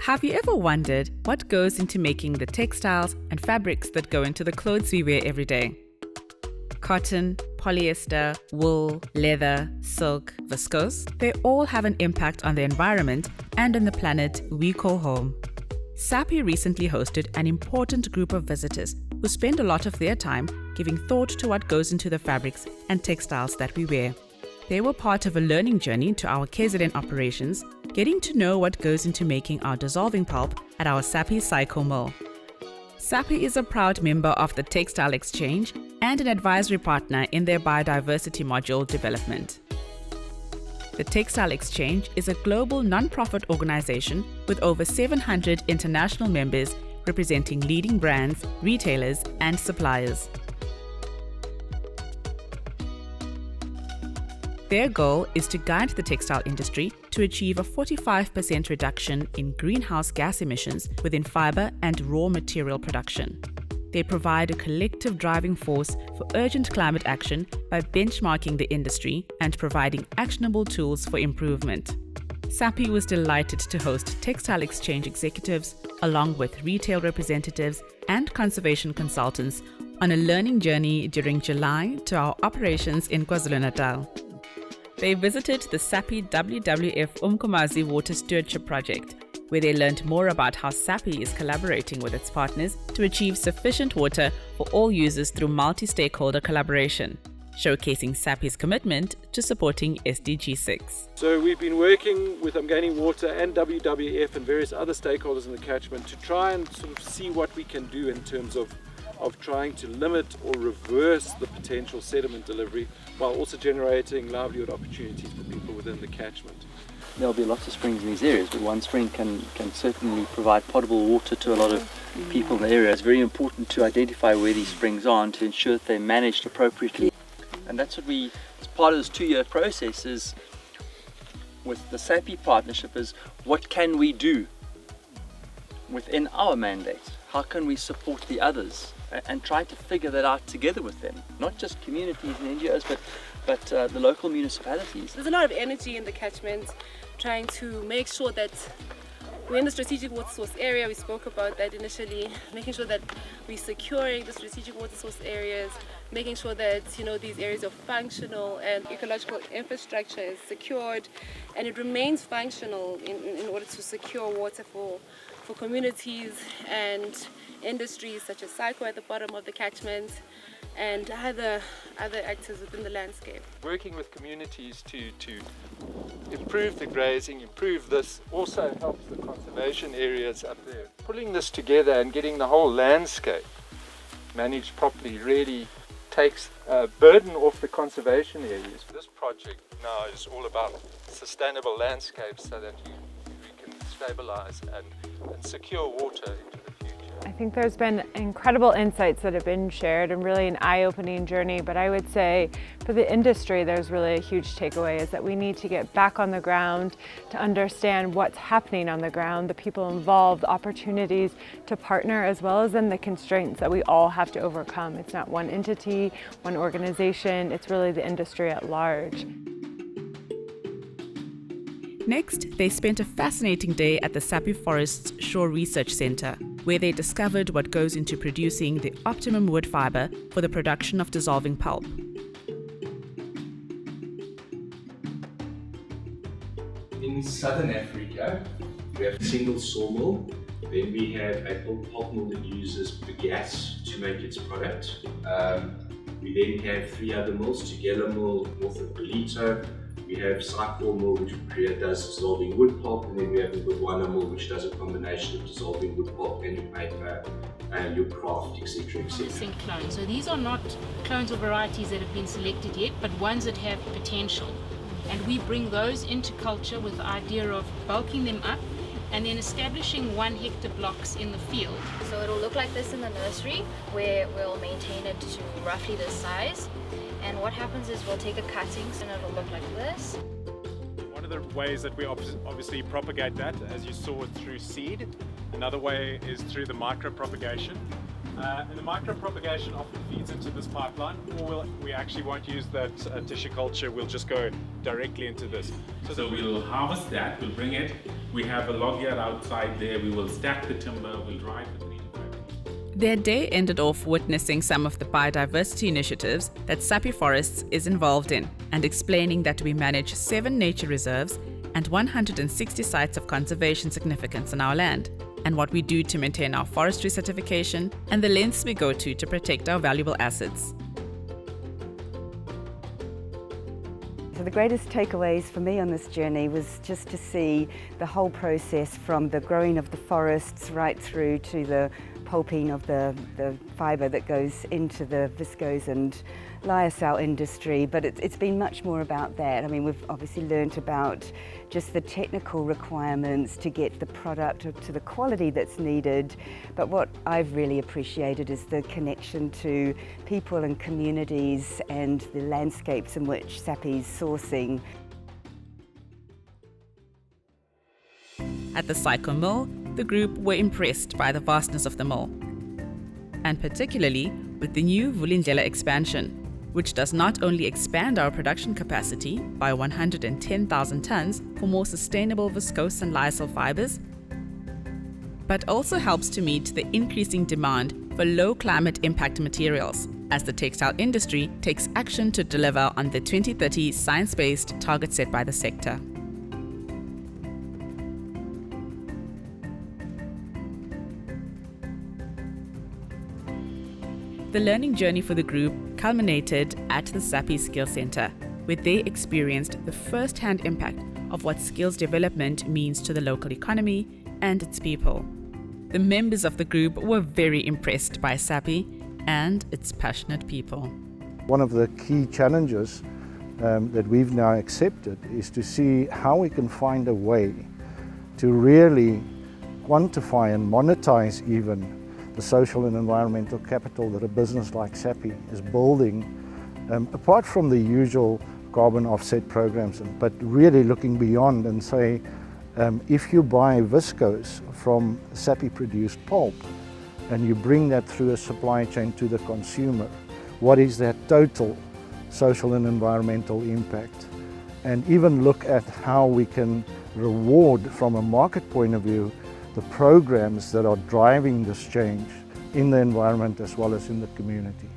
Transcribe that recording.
Have you ever wondered what goes into making the textiles and fabrics that go into the clothes we wear every day? Cotton, polyester, wool, leather, silk, viscose, they all have an impact on the environment and on the planet we call home. Sappi recently hosted an important group of visitors who spend a lot of their time giving thought to what goes into the fabrics and textiles that we wear. They were part of a learning journey to our KZN operations, getting to know what goes into making our dissolving pulp at our Sappi cycle mill. Sappi is a proud member of the Textile Exchange and an advisory partner in their biodiversity module development. The Textile Exchange is a global non-profit organization with over 700 international members representing leading brands, retailers, and suppliers. Their goal is to guide the textile industry to achieve a 45% reduction in greenhouse gas emissions within fibre and raw material production. They provide a collective driving force for urgent climate action by benchmarking the industry and providing actionable tools for improvement. Sappi was delighted to host Textile Exchange executives, along with retail representatives and conservation consultants, on a learning journey during July to our operations in KwaZulu-Natal. They visited the Sappi WWF Umkomazi Water Stewardship Project, where they learned more about how Sappi is collaborating with its partners to achieve sufficient water for all users through multi-stakeholder collaboration, showcasing Sappi's commitment to supporting SDG 6. So we've been working with Umgani Water and WWF and various other stakeholders in the catchment to try and sort of see what we can do in terms of trying to limit or reverse the potential sediment delivery while also generating livelihood opportunities for people within the catchment. There'll be lots of springs in these areas, but one spring can certainly provide potable water to a lot of people in the area. It's very important to identify where these springs are and to ensure that they're managed appropriately. And that's what as part of this 2-year process is, with the Sappi partnership, is what can we do within our mandate? How can we support the others? And try to figure that out together with them, not just communities and NGOs, but the local municipalities. There's a lot of energy in the catchment, trying to make sure that we're in the strategic water source area. We spoke about that initially, making sure that we're securing the strategic water source areas, making sure that these areas are functional and ecological infrastructure is secured, and it remains functional in order to secure water for communities and industries such as Psycho at the bottom of the catchment and other actors within the landscape. Working with communities to improve the grazing, improve this, also helps the conservation areas up there. Pulling this together and getting the whole landscape managed properly really takes a burden off the conservation areas. This project now is all about sustainable landscapes so that we can stabilize and secure water into the future. I think there's been incredible insights that have been shared and really an eye-opening journey, but I would say for the industry there's really a huge takeaway is that we need to get back on the ground to understand what's happening on the ground, the people involved, the opportunities to partner, as well as then the constraints that we all have to overcome. It's not one entity, one organization, it's really the industry at large. Next, they spent a fascinating day at the Sappi Forest's Shore Research Centre, where they discovered what goes into producing the optimum wood fibre for the production of dissolving pulp. In southern Africa, we have a single sawmill. Then we have a pulp mill that uses bagasse to make its product. We then have 3 other mills, Tugela Mill north of Belito. We have Cycle Mill, which does dissolving wood pulp, and then we have the Bugwana Mill, which does a combination of dissolving wood pulp and your paper and your craft, etc. etc. Clones. So these are not clones or varieties that have been selected yet, but ones that have potential. And we bring those into culture with the idea of bulking them up and then establishing 1 hectare blocks in the field. So it'll look like this in the nursery, where we'll maintain it to roughly this size. And what happens is we'll take a cutting and it'll look like this. One of the ways that we obviously propagate that, as you saw, through seed. Another way is through the micro-propagation. And the micropropagation often feeds into this pipeline, or we actually won't use that tissue culture, we'll just go directly into this. So we'll harvest that, we'll bring it, we have a log yard outside there, we will stack the timber, we'll dry it for 3 to 5 days. Their day ended off witnessing some of the biodiversity initiatives that Sappi Forests is involved in and explaining that we manage 7 nature reserves and 160 sites of conservation significance on our land, and what we do to maintain our forestry certification and the lengths we go to protect our valuable assets. So the greatest takeaways for me on this journey was just to see the whole process from the growing of the forests right through to the pulping of the fibre that goes into the viscose and lyocell industry, but it's been much more about that. I mean, we've obviously learnt about just the technical requirements to get the product to the quality that's needed, but what I've really appreciated is the connection to people and communities and the landscapes in which Sappi's sourcing. At the Cycle Mill, the group were impressed by the vastness of the mill, and particularly with the new Vulindlela expansion, which does not only expand our production capacity by 110,000 tons for more sustainable viscose and lyocell fibers, but also helps to meet the increasing demand for low climate impact materials as the textile industry takes action to deliver on the 2030 science-based target set by the sector. The learning journey for the group culminated at the Sappi Skills Centre, where they experienced the first-hand impact of what skills development means to the local economy and its people. The members of the group were very impressed by Sappi and its passionate people. One of the key challenges that we've now accepted is to see how we can find a way to really quantify and monetize even the social and environmental capital that a business like Sappi is building, apart from the usual carbon offset programs, but really looking beyond and say, if you buy viscose from Sappi produced pulp and you bring that through a supply chain to the consumer, what is that total social and environmental impact? And even look at how we can reward from a market point of view the programs that are driving this change in the environment as well as in the community.